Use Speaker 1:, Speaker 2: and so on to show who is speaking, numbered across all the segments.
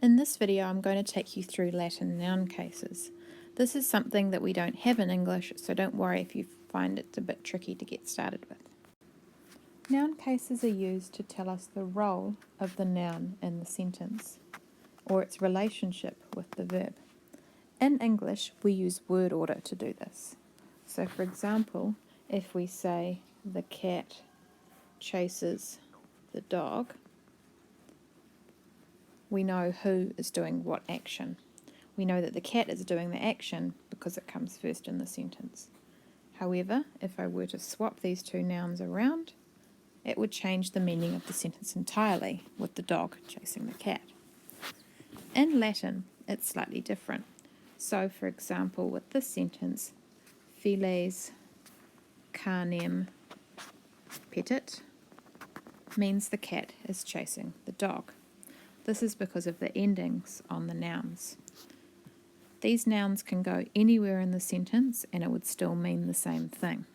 Speaker 1: In this video, I'm going to take you through Latin noun cases. This is something that we don't have in English, so don't worry if you find it a bit tricky to get started with. Noun cases are used to tell us the role of the noun in the sentence, or its relationship with the verb. In English, we use word order to do this. So for example, if we say the cat chases the dog, we know who is doing what action. We know that the cat is doing the action because it comes first in the sentence. However, if I were to swap these two nouns around, it would change the meaning of the sentence entirely, with the dog chasing the cat. In Latin, it's slightly different. So, for example, with this sentence, files canem petit, means the cat is chasing the dog. This is because of the endings on the nouns. These nouns can go anywhere in the sentence and it would still mean the same thing,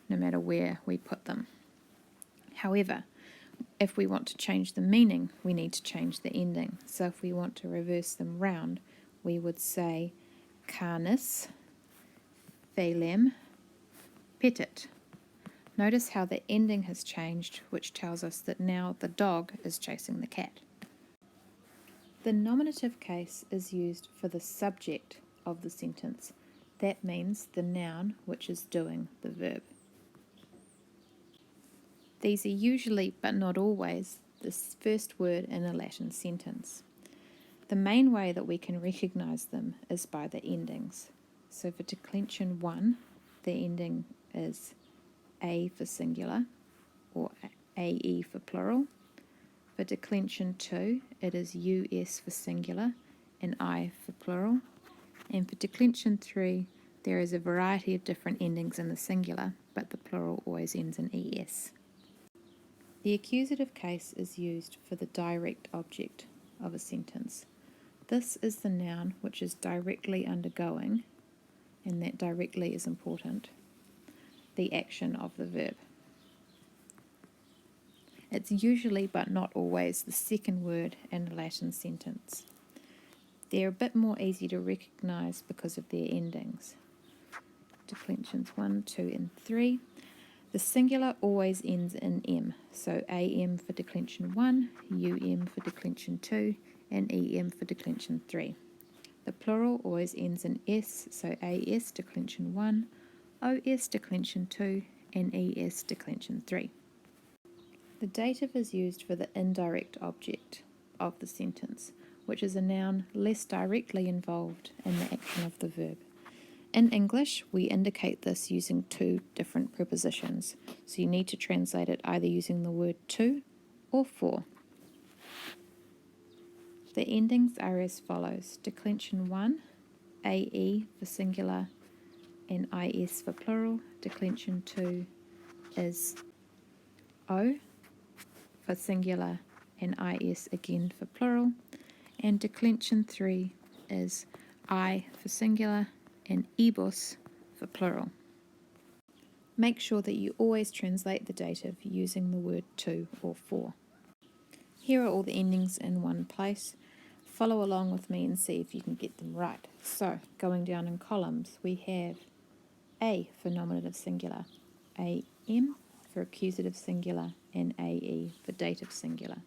Speaker 1: no matter where we put them. However, if we want to change the meaning, we need to change the ending. So if we want to reverse them round, we would say canis felem petit. Notice how the ending has changed, which tells us that now the dog is chasing the cat. The nominative case is used for the subject of the sentence. That means the noun which is doing the verb. These are usually, but not always, the first word in a Latin sentence. The main way that we can recognize them is by the endings. So for declension 1, the ending is A for singular, or AE for plural. For declension 2, it is US for singular and I for plural. And for declension 3, there is a variety of different endings in the singular, but the plural always ends in ES. The accusative case is used for the direct object of a sentence. This is the noun which is directly undergoing, and that directly is important, the action of the verb. It's usually, but not always, the second word in a Latin sentence. They're a bit more easy to recognise because of their endings. Declensions 1, 2, and 3. The singular always ends in M, so AM for declension 1, UM for declension 2, and EM for declension 3. The plural always ends in S, so AS declension 1, OS declension 2, and ES declension 3. The dative is used for the indirect object of the sentence, which is a noun less directly involved in the action of the verb. In English, we indicate this using two different prepositions, so you need to translate it either using the word to or for. The endings are as follows: declension 1, AE for singular and IS for plural. Declension 2 is O for singular and IS again for plural. And declension 3 is I for singular and ibus for plural. Make sure that you always translate the dative using the word to or for. Here are all the endings in one place. Follow along with me and see if you can get them right. So, going down in columns, we have A for nominative singular, AM for accusative singular, and AE for dative singular.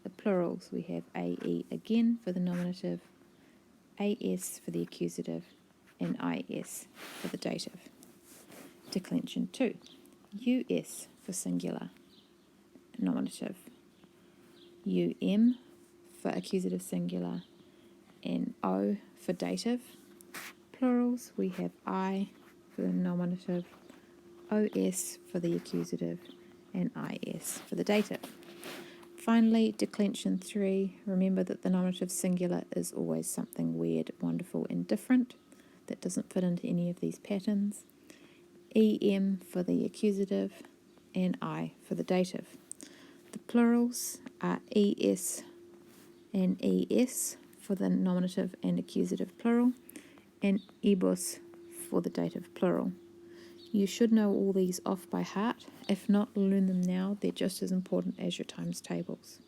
Speaker 1: The plurals, we have AE again for the nominative, AS for the accusative, and IS for the dative. Declension 2, US for singular, nominative, UM for accusative singular, and O for dative. Plurals, we have I for the nominative, OS for the accusative, and IS for the dative. Finally, declension 3, remember that the nominative singular is always something weird, wonderful, and different that doesn't fit into any of these patterns. EM for the accusative and I for the dative. The plurals are ES and ES for the nominative and accusative plural, and ibus for the dative plural. You should know all these off by heart. If not, learn them now. They're just as important as your times tables.